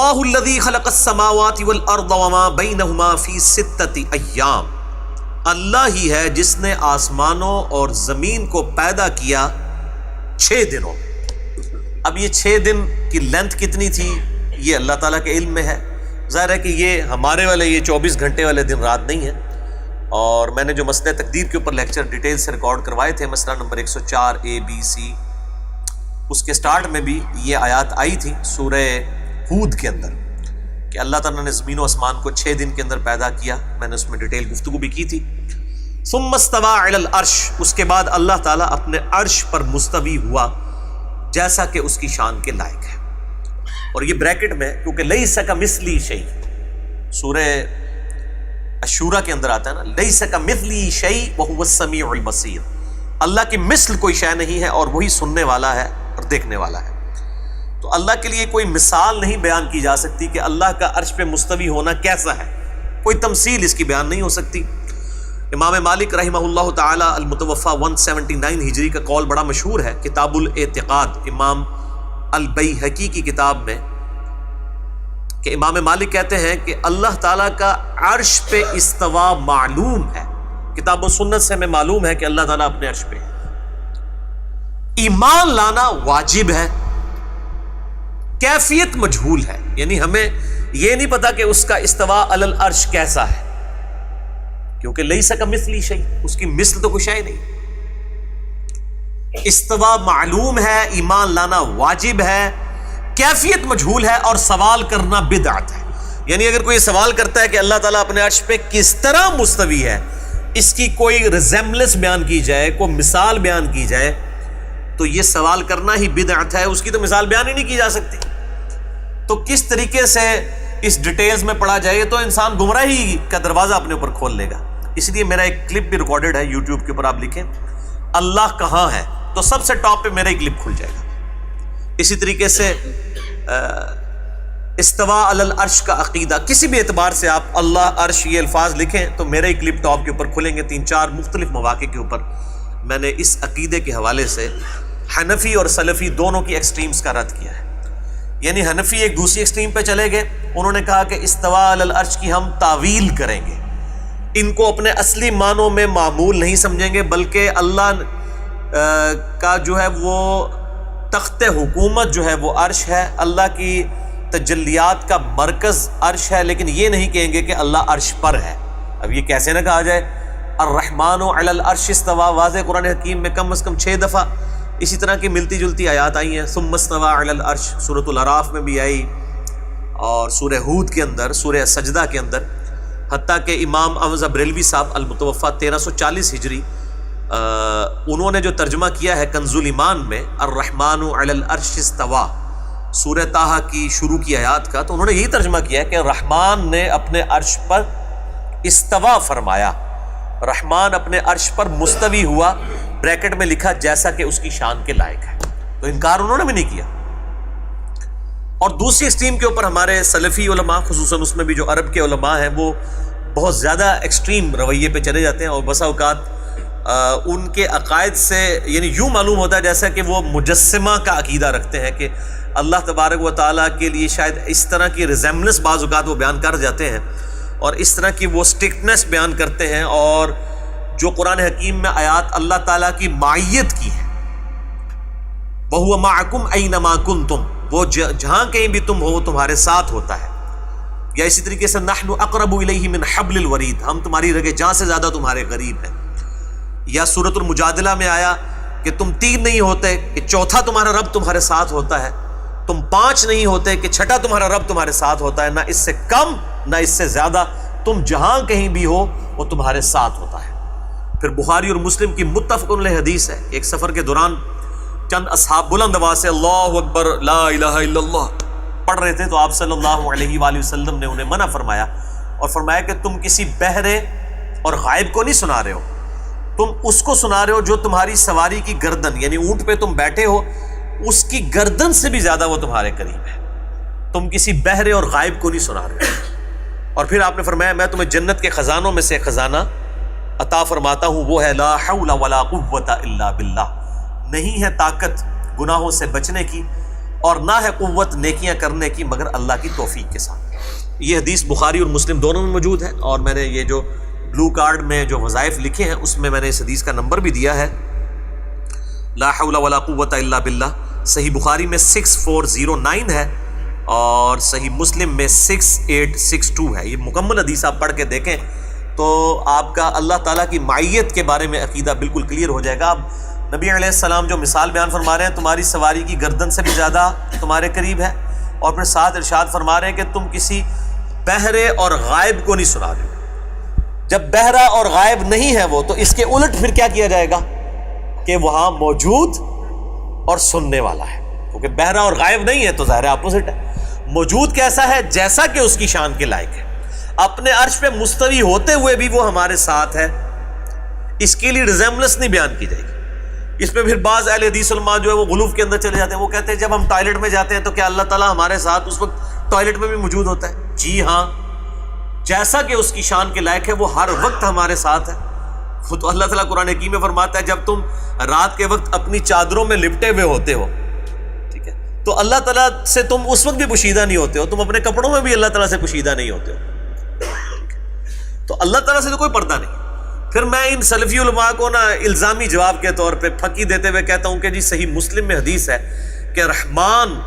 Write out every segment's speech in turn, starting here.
اللہ الذی خلق السماوات والارض وما بینہما فی 6 ایام، اللہ ہی ہے جس نے آسمانوں اور زمین کو پیدا کیا 6 دنوں میں۔ اب یہ 6 دن کی لینتھ کتنی تھی یہ اللہ تعالیٰ کے علم میں ہے، ظاہر ہے کہ یہ ہمارے والے یہ 24 گھنٹے والے دن رات نہیں ہے۔ اور میں نے جو مسئلہ تقدیر کے اوپر لیکچر ڈیٹیل سے ریکارڈ کروائے تھے، مسئلہ نمبر 104 ABC، اس کے سٹارٹ میں بھی یہ آیات آئی تھی سورہ ہود کے اندر کہ اللہ تعالیٰ نے زمین و آسمان کو 6 دن کے اندر پیدا کیا، میں نے اس میں ڈیٹیل گفتگو بھی کی تھی۔ ثم استوى علی العرش، اس کے بعد اللہ تعالیٰ اپنے عرش پر مستوی ہوا جیسا کہ اس کی شان کے لائق ہے۔ اور یہ بریکٹ میں کیونکہ لیس کمثلی شیء، سورہ الشورى کے اندر آتا ہے نا، لیس کمثلی شیء وہو السمیع البصیر، اللہ کی مثل کوئی شے نہیں ہے اور وہی سننے والا ہے اور دیکھنے والا ہے۔ تو اللہ کے لیے کوئی مثال نہیں بیان کی جا سکتی کہ اللہ کا عرش پہ مستوی ہونا کیسا ہے، کوئی تمثیل اس کی بیان نہیں ہو سکتی۔ امام مالک رحمہ اللہ تعالی المتوفی 179 ہجری کا قول بڑا مشہور ہے، کتاب الاعتقاد امام البیہقی کی کتاب میں، کہ امام مالک کہتے ہیں کہ اللہ تعالیٰ کا عرش پہ استوا معلوم ہے، کتاب و سنت سے ہمیں معلوم ہے کہ اللہ تعالیٰ اپنے عرش پہ ہے، ایمان لانا واجب ہے، کیفیت مجہول ہے، یعنی ہمیں یہ نہیں پتا کہ اس کا استوا علی العرش کیسا ہے، کیونکہ لیس کمثلی شیء، اس کی مثل تو کچھ ہے نہیں۔ استوا معلوم ہے، ایمان لانا واجب ہے، کیفیت مجہول ہے، اور سوال کرنا بدعت ہے۔ یعنی اگر کوئی سوال کرتا ہے کہ اللہ تعالیٰ اپنے عرش پہ کس طرح مستوی ہے، اس کی کوئی ریزیمبلنس بیان کی جائے، کوئی مثال بیان کی جائے، تو یہ سوال کرنا ہی بدعت ہے، اس کی تو مثال بیان ہی نہیں کی جا سکتی۔ تو کس طریقے سے اس ڈیٹیلز میں پڑھا جائے تو انسان گمراہی کا دروازہ اپنے اوپر کھول لے گا۔ اس لیے میرا ایک کلپ بھی ریکارڈڈ ہے یوٹیوب کے اوپر، آپ لکھیں اللہ کہاں ہے تو سب سے ٹاپ پہ میرا ایک کلپ کھل جائے گا۔ اسی طریقے سے استوا علی العرش کا عقیدہ، کسی بھی اعتبار سے آپ اللہ عرش یہ الفاظ لکھیں تو میرے ایک کلپ ٹاپ کے اوپر کھلیں گے، 3-4 مختلف مواقع کے اوپر میں نے اس عقیدے کے حوالے سے حنفی اور سلفی دونوں کی ایکسٹریمز کا رد کیا ہے۔ یعنی حنفی ایک دوسری ایکسٹریم پہ چلے گئے، انہوں نے کہا کہ استوا علی العرش کی ہم تعویل کریں گے، ان کو اپنے اصلی معنوں میں معمول نہیں سمجھیں گے، بلکہ اللہ کا جو ہے وہ تخت حکومت جو ہے وہ عرش ہے، اللہ کی تجلیات کا مرکز عرش ہے، لیکن یہ نہیں کہیں گے کہ اللہ عرش پر ہے۔ اب یہ کیسے نہ کہا جائے، الرحمن علی العرش استوى، واضح قرآن حکیم میں کم از کم 6 دفعہ اسی طرح کی ملتی جلتی آیات آئی ہیں۔ ثم استوى علی العرش سورۃ الاعراف میں بھی آئی، اور سورہ ہود کے اندر، سورہ سجدہ کے اندر، حتیٰ کہ امام احمد بریلوی صاحب المتوفی 1340 ہجری، انہوں نے جو ترجمہ کیا ہے کنز الایمان میں الرحمن علی العرش استوى سورہ طٰہٰ کی شروع کی آیات کا، تو انہوں نے یہی ترجمہ کیا ہے کہ رحمان نے اپنے عرش پر استوا فرمایا، رحمان اپنے عرش پر مستوی ہوا، بریکٹ میں لکھا جیسا کہ اس کی شان کے لائق ہے۔ تو انکار انہوں نے بھی نہیں کیا۔ اور دوسری ایکسٹریم کے اوپر ہمارے سلفی علماء، خصوصاً اس میں بھی جو عرب کے علماء ہیں، وہ بہت زیادہ ایکسٹریم رویے پہ چلے جاتے ہیں، اور بسا اوقات ان کے عقائد سے یعنی یوں معلوم ہوتا ہے جیسا کہ وہ مجسمہ کا عقیدہ رکھتے ہیں کہ اللہ تبارک و تعالیٰ کے لیے شاید اس طرح کی ریزیمبلنس بعض اوقات وہ بیان کر جاتے ہیں، اور اس طرح کی وہ سٹرکٹنس بیان کرتے ہیں، اور جو قرآن حکیم میں آیات اللہ تعالیٰ کی معیت کی ہے، وَهُوَ مَعَكُمْ أَيْنَمَا كُنْتُمْ، وہ جہاں کہیں بھی تم ہو وہ تمہارے ساتھ ہوتا ہے، یا اسی طریقے سے نَحْنُ أَقْرَبُ إِلَيْهِ مِنْ حَبْلِ الْوَرِيدِ، ہم تمہاری رگے جاں سے زیادہ تمہارے قریب ہیں، یا سورۃ المجادلہ میں آیا کہ تم 3 نہیں ہوتے کہ چوتھا تمہارا رب تمہارے ساتھ ہوتا ہے، تم 5 نہیں ہوتے کہ چھٹا تمہارا رب تمہارے ساتھ ہوتا ہے، نہ اس سے کم نہ اس سے زیادہ، تم جہاں کہیں بھی ہو وہ تمہارے ساتھ ہوتا ہے۔ پھر بخاری اور مسلم کی متفق علیہ حدیث ہے، ایک سفر کے دوران چند اصحاب بلند آواز سے اللہ اکبر لا الہ الا اللہ پڑھ رہے تھے، تو آپ صلی اللہ علیہ وآلہ وسلم نے انہیں منع فرمایا، اور فرمایا کہ تم کسی بہرے اور غائب کو نہیں سنا رہے ہو، تم اس کو سنا رہے ہو جو تمہاری سواری کی گردن، یعنی اونٹ پہ تم بیٹھے ہو اس کی گردن سے بھی زیادہ وہ تمہارے قریب ہے، تم کسی بہرے اور غائب کو نہیں سنا رہے ہو۔ اور پھر آپ نے فرمایا میں تمہیں جنت کے خزانوں میں سے خزانہ عطا فرماتا ہوں، وہ ہے لا حول ولا قوت الا باللہ، نہیں ہے طاقت گناہوں سے بچنے کی اور نہ ہے قوت نیکیاں کرنے کی مگر اللہ کی توفیق کے ساتھ۔ یہ حدیث بخاری اور مسلم دونوں میں موجود ہے، اور میں نے یہ جو بلو کارڈ میں جو وظائف لکھے ہیں اس میں نے اس حدیث کا نمبر بھی دیا ہے، لا حول ولا قوت الا باللہ۔ صحیح بخاری میں 6409 ہے اور صحیح مسلم میں 6862 ہے۔ یہ مکمل حدیث آپ پڑھ کے دیکھیں تو آپ کا اللہ تعالیٰ کی معیت کے بارے میں عقیدہ بالکل کلیئر ہو جائے گا۔ اب نبی علیہ السلام جو مثال بیان فرما رہے ہیں، تمہاری سواری کی گردن سے بھی زیادہ تمہارے قریب ہے، اور پھر ساتھ ارشاد فرما رہے ہیں کہ تم کسی بہرے اور غائب کو نہیں سنا رہے ہو۔ جب بہرا اور غائب نہیں ہے وہ، تو اس کے الٹ پھر کیا کیا جائے گا کہ وہاں موجود اور سننے والا ہے، کیونکہ بہرا اور غائب نہیں ہے تو ظاہر اپوزٹ ہے۔ موجود کیسا ہے؟ جیسا کہ اس کی شان کے لائق ہے، اپنے عرش پہ مستوی ہوتے ہوئے بھی وہ ہمارے ساتھ ہے، اس کے لیے ریزیمبلنس نہیں بیان کی جائے گی۔ اس میں پھر بعض اہل حدیث علماء جو ہے وہ غلوف کے اندر چلے جاتے ہیں، وہ کہتے ہیں جب ہم ٹوائلٹ میں جاتے ہیں تو کیا اللہ تعالیٰ ہمارے ساتھ اس وقت ٹوائلٹ میں بھی موجود ہوتا ہے؟ جی ہاں، جیسا کہ اس کی شان کے لائق ہے وہ ہر وقت ہمارے ساتھ ہے۔ وہ تو اللہ تعالیٰ قرآن حکیم میں فرماتا ہے جب تم رات کے وقت اپنی چادروں میں لپٹے ہوئے ہوتے ہو، ٹھیک ہے، تو اللہ تعالیٰ سے تم اس وقت بھی پوشیدہ نہیں ہوتے ہو، تم اپنے کپڑوں میں بھی اللہ تعالیٰ سے پوشیدہ نہیں ہوتے ہو، تو اللہ تعالیٰ سے تو کوئی پردہ نہیں۔ پھر میں ان سلفی علماء کو نا الزامی جواب کے طور پہ پھکی دیتے ہوئے کہتا ہوں کہ جی صحیح مسلم میں حدیث ہے کہ رحمان،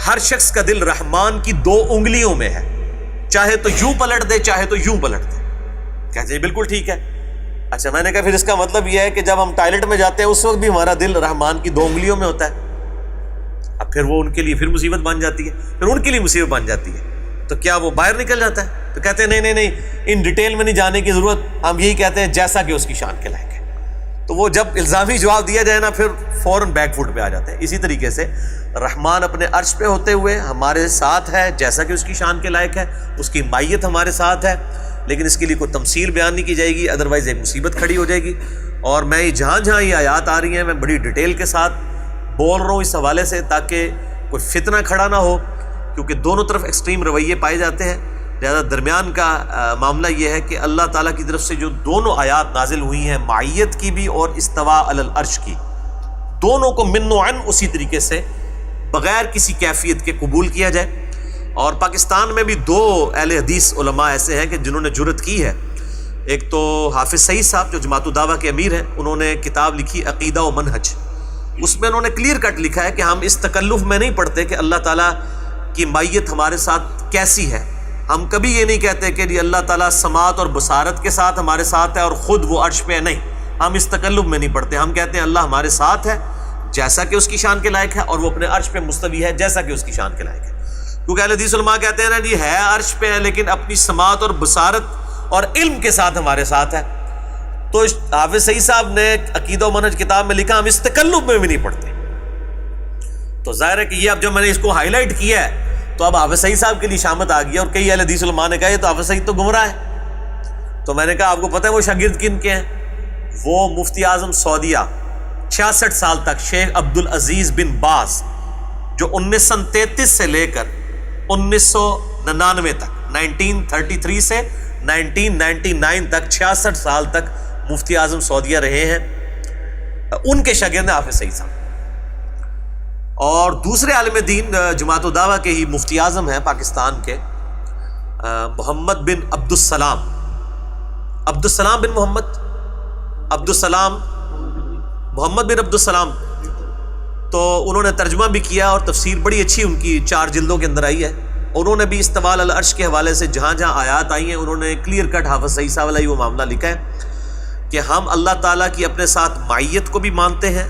ہر شخص کا دل رحمان کی 2 انگلیوں میں ہے، چاہے تو یوں پلٹ دے چاہے تو یوں پلٹ دے۔ کہتے ہیں بالکل ٹھیک ہے۔ اچھا، میں نے کہا پھر اس کا مطلب یہ ہے کہ جب ہم ٹوائلٹ میں جاتے ہیں اس وقت بھی ہمارا دل رحمان کی 2 انگلیوں میں ہوتا ہے۔ اب پھر وہ ان کے لیے پھر مصیبت بن جاتی ہے، پھر ان کے لیے مصیبت بن جاتی ہے، تو کیا وہ باہر نکل جاتا ہے؟ تو کہتے ہیں نہیں، ان ڈیٹیل میں نہیں جانے کی ضرورت، ہم یہی کہتے ہیں جیسا کہ اس کی شان کے لائق ہے۔ تو وہ جب الزامی جواب دیا جائے نا پھر فوراً بیک فوٹ پہ آ جاتے ہیں۔ اسی طریقے سے رحمان اپنے عرش پہ ہوتے ہوئے ہمارے ساتھ ہے جیسا کہ اس کی شان کے لائق ہے، اس کی مائیت ہمارے ساتھ ہے، لیکن اس کے لیے کوئی تمثیل بیان نہیں کی جائے گی، ادروائز ایک مصیبت کھڑی ہو جائے گی۔ اور میں جہاں جہاں یہ آیات آ رہی ہیں میں بڑی ڈیٹیل کے ساتھ بول رہا ہوں اس حوالے سے تاکہ کوئی فتنہ کھڑا نہ ہو، کیونکہ دونوں طرف ایکسٹریم رویے پائے جاتے ہیں۔ لہذا درمیان کا معاملہ یہ ہے کہ اللہ تعالیٰ کی طرف سے جو دونوں آیات نازل ہوئی ہیں، معیت کی بھی اور استوا علی العرش کی، دونوں کو من و عن اسی طریقے سے بغیر کسی کیفیت کے قبول کیا جائے۔ اور پاکستان میں بھی 2 اہل حدیث علماء ایسے ہیں کہ جنہوں نے جرأت کی ہے۔ ایک تو حافظ سعید صاحب جو جماعت الدعوہ کے امیر ہیں، انہوں نے کتاب لکھی عقیدہ و منہج، اس میں انہوں نے کلیئر کٹ لکھا ہے کہ ہم اس تکلف میں نہیں پڑھتے کہ اللہ تعالیٰ کی معیت ہمارے ساتھ کیسی ہے۔ ہم کبھی یہ نہیں کہتے کہ جی اللہ تعالیٰ سماعت اور بصارت کے ساتھ ہمارے ساتھ ہے اور خود وہ عرش پہ ہے، نہیں، ہم اس تکلف میں نہیں پڑھتے۔ ہم کہتے ہیں اللہ ہمارے ساتھ ہے جیسا کہ اس کی شان کے لائق ہے، اور وہ اپنے عرش پہ مستوی ہے جیسا کہ اس کی شان کے لائق ہے۔ کیونکہ اہل حدیث علماء کہتے ہیں نا جی ہے عرش پہ ہے لیکن اپنی سماعت اور بصارت اور علم کے ساتھ ہمارے ساتھ ہے۔ تو حافظ سعید صاحب نے عقیدہ و منہج کتاب میں لکھا ہم اس تکلف میں بھی نہیں پڑھتے۔ تو ظاہر ہے کہ یہ اب جب میں نے اس کو ہائی لائٹ کیا ہے تو اب حافظ سعید صاحب کے لیے شامت آ گئی، اور کئی اہل حدیث علماء نے کہا یہ تو حافظ سعید تو گمراہ ہے۔ تو میں نے کہا آپ کو پتہ ہے وہ شاگرد کن کے ہیں؟ وہ مفتی اعظم سعودیہ 66 سال تک شیخ عبدالعزیز بن باز، جو 1933 سے لے کر 1999 تک 1933 سے 1999 تک 66 سال تک مفتی اعظم سعودیہ رہے ہیں، ان کے شاگرد ہیں حافظ سعید صاحب۔ اور دوسرے عالم دین جماعت الدعوہ کے ہی مفتی اعظم ہیں پاکستان کے، محمد بن عبدالسلام بن محمد بن عبدالسلام، تو انہوں نے ترجمہ بھی کیا اور تفسیر بڑی اچھی ان کی 4 جلدوں کے اندر آئی ہے۔ انہوں نے بھی استواء علی العرش کے حوالے سے جہاں جہاں آیات آئی ہیں انہوں نے کلیئر کٹ حافظ سعید صاحب علیہ وہ معاملہ لکھا ہے کہ ہم اللہ تعالیٰ کی اپنے ساتھ معیت کو بھی مانتے ہیں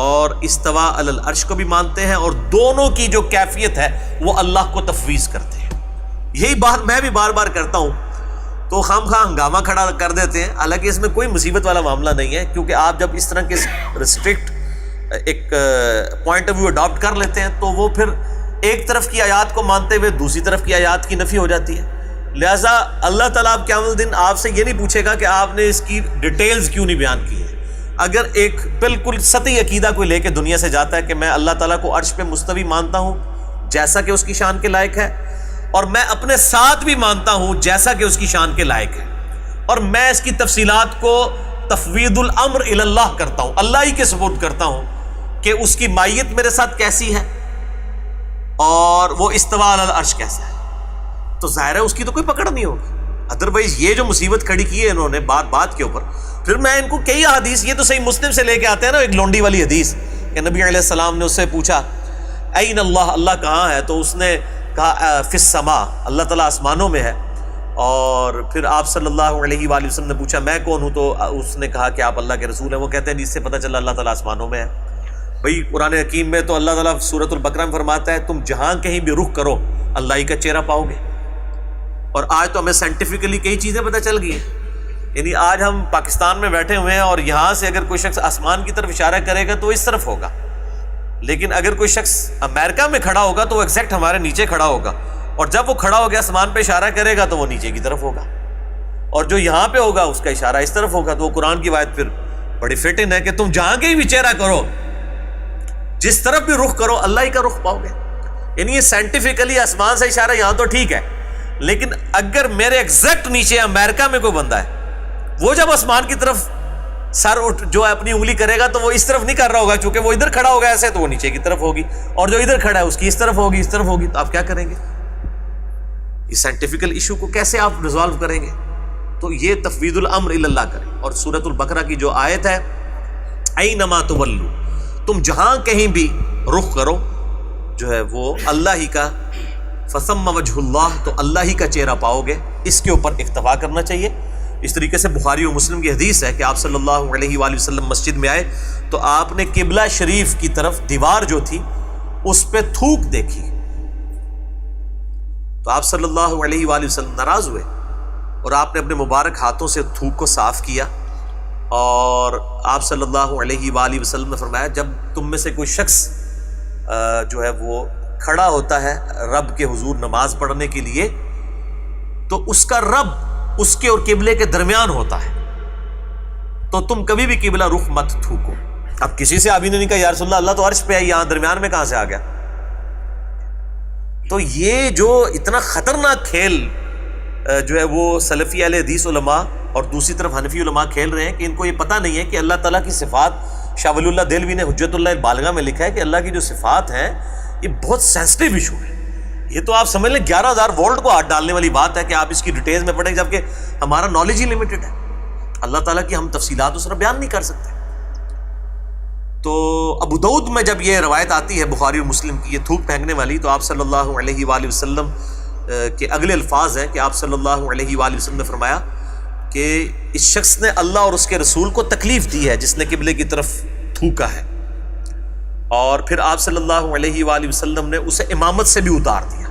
اور استواء علی العرش کو بھی مانتے ہیں، اور دونوں کی جو کیفیت ہے وہ اللہ کو تفویض کرتے ہیں۔ یہی بات میں بھی بار بار کرتا ہوں، تو خام خواہ ہنگامہ کھڑا کر دیتے ہیں، حالانکہ اس میں کوئی مصیبت والا معاملہ نہیں ہے، کیونکہ آپ جب اس طرح کے ریسٹرکٹ ایک پوائنٹ آف ویو اڈاپٹ کر لیتے ہیں تو وہ پھر ایک طرف کی آیات کو مانتے ہوئے دوسری طرف کی آیات کی نفی ہو جاتی ہے۔ لہٰذا اللہ تعالیٰ اب قیامت دن آپ سے یہ نہیں پوچھے گا کہ آپ نے اس کی ڈیٹیلز کیوں نہیں بیان کی ہے۔ اگر ایک بالکل سطحی عقیدہ کوئی لے کے دنیا سے جاتا ہے کہ میں اللہ تعالیٰ کو عرش پہ مستوی مانتا ہوں جیسا کہ اس کی شان کے لائق ہے، اور میں اپنے ساتھ بھی مانتا ہوں جیسا کہ اس کی شان کے لائق ہے، اور میں اس کی تفصیلات کو تفویض الامر الی اللہ کرتا ہوں، اللہ ہی کے سپرد کرتا ہوں، کہ اس کی مائیت میرے ساتھ کیسی ہے اور وہ استوا علی العرش کیسا ہے، تو ظاہر ہے اس کی تو کوئی پکڑ نہیں ہوگی۔ ادروائز یہ جو مصیبت کھڑی کی ہے انہوں نے بات کے اوپر، پھر میں ان کو کئی حدیث، یہ تو صحیح مسلم سے لے کے آتے ہیں نا، ایک لونڈی والی حدیث کہ نبی علیہ السلام نے اس سے پوچھا این اللہ، اللہ کہاں ہے؟ تو اس نے کہا فی السماء، اللہ تعالیٰ آسمانوں میں ہے۔ اور پھر آپ صلی اللہ علیہ وآلہ وسلم نے پوچھا میں کون ہوں؟ تو اس نے کہا کہ آپ اللہ کے رسول ہیں۔ وہ کہتے ہیں جس سے پتہ چلا اللہ تعالیٰ آسمانوں میں ہے۔ بھئی قرآن حکیم میں تو اللہ تعالیٰ سورۃ البقرہ میں فرماتا ہے تم جہاں کہیں بھی رخ کرو اللہ ہی کا چہرہ پاؤ گے، اور آج تو ہمیں سائنٹیفکلی کئی چیزیں پتہ چل گئی ہیں۔ یعنی آج ہم پاکستان میں بیٹھے ہوئے ہیں اور یہاں سے اگر کوئی شخص آسمان کی طرف اشارہ کرے گا تو اس طرف ہوگا، لیکن اگر کوئی شخص امریکہ میں کھڑا ہوگا تو وہ ایگزیکٹ ہمارے نیچے کھڑا ہوگا، اور جب وہ کھڑا ہو گیا آسمان پہ اشارہ کرے گا تو وہ نیچے کی طرف ہوگا، اور جو یہاں پہ ہوگا اس کا اشارہ اس طرف ہوگا۔ تو وہ قرآن کی آیت پھر بڑی فٹ ان ہے کہ تم جہاں کہیں بھی چہرہ کرو، جس طرف بھی رخ کرو اللہ ہی کا رخ پاؤ گے۔ یعنی یہ سائنٹیفکلی آسمان سے اشارہ یہاں تو ٹھیک ہے، لیکن اگر میرے ایگزیکٹ نیچے امریکہ میں کوئی بندہ ہے، وہ جب آسمان کی طرف سر جو ہے اپنی انگلی کرے گا تو وہ اس طرف نہیں کر رہا ہوگا، چونکہ وہ ادھر کھڑا ہوگا ایسے، تو وہ نیچے کی طرف ہوگی، اور جو ادھر کھڑا ہے اس کی اس طرف ہوگی، اس طرف ہوگی۔ تو آپ کیا کریں گے؟ اس سائنٹیفکل ایشو کو کیسے آپ ریزالو کریں گے؟ تو یہ تفویض الامر الی اللہ کریں۔ اور سورۃ البقرہ کی جو آیت ہے اینما تولوا، تم جہاں کہیں بھی رخ کرو جو ہے وہ اللہ ہی کا، فثم وجہ اللہ، تو اللہ ہی کا چہرہ پاؤ گے، اس کے اوپر اکتفا کرنا چاہیے۔ اس طریقے سے بخاری و مسلم کی حدیث ہے کہ آپ صلی اللہ علیہ وآلہ وسلم مسجد میں آئے تو آپ نے قبلہ شریف کی طرف دیوار جو تھی اس پہ تھوک دیکھی، تو آپ صلی اللہ علیہ وآلہ وسلم ناراض ہوئے اور آپ نے اپنے مبارک ہاتھوں سے تھوک کو صاف کیا، اور آپ صلی اللہ علیہ وآلہ وسلم نے فرمایا جب تم میں سے کوئی شخص جو ہے وہ کھڑا ہوتا ہے رب کے حضور نماز پڑھنے کے لیے تو اس کا رب اس کے اور قبلے کے درمیان ہوتا ہے، تو تم کبھی بھی قبلہ رخ مت تھوکو۔ اب کسی سے آبی نے نہیں کہا یا رسول اللہ اللہ تو عرش پہ ہے، یہاں درمیان میں کہاں سے آ گیا؟ تو یہ جو اتنا خطرناک کھیل جو ہے وہ سلفی اہل حدیث علماء اور دوسری طرف حنفی علماء کھیل رہے ہیں کہ ان کو یہ پتہ نہیں ہے کہ اللہ تعالیٰ کی صفات، شاہ ولی اللہ دہلوی نے حجت اللہ البالغہ میں لکھا ہے کہ اللہ کی جو صفات ہیں یہ بہت سینسٹیو ایشو ہے۔ یہ تو آپ سمجھ لیں 11,000 وولٹ کو ہاتھ ڈالنے والی بات ہے کہ آپ اس کی ڈیٹیلز میں پڑھیں، جبکہ ہمارا نالج ہی لمیٹڈ ہے، اللہ تعالیٰ کی ہم تفصیلات اس طرح بیان نہیں کر سکتے۔ تو ابو داؤد میں جب یہ روایت آتی ہے بخاری اور مسلم کی، یہ تھوک پھینکنے والی، تو آپ صلی اللہ علیہ وآلہ وسلم کے اگلے الفاظ ہیں کہ آپ صلی اللہ علیہ وآلہ وسلم نے فرمایا کہ اس شخص نے اللہ اور اس کے رسول کو تکلیف دی ہے جس نے قبلے کی طرف تھوکا ہے، اور پھر آپ صلی اللہ علیہ وآلہ وسلم نے اسے امامت سے بھی اتار دیا۔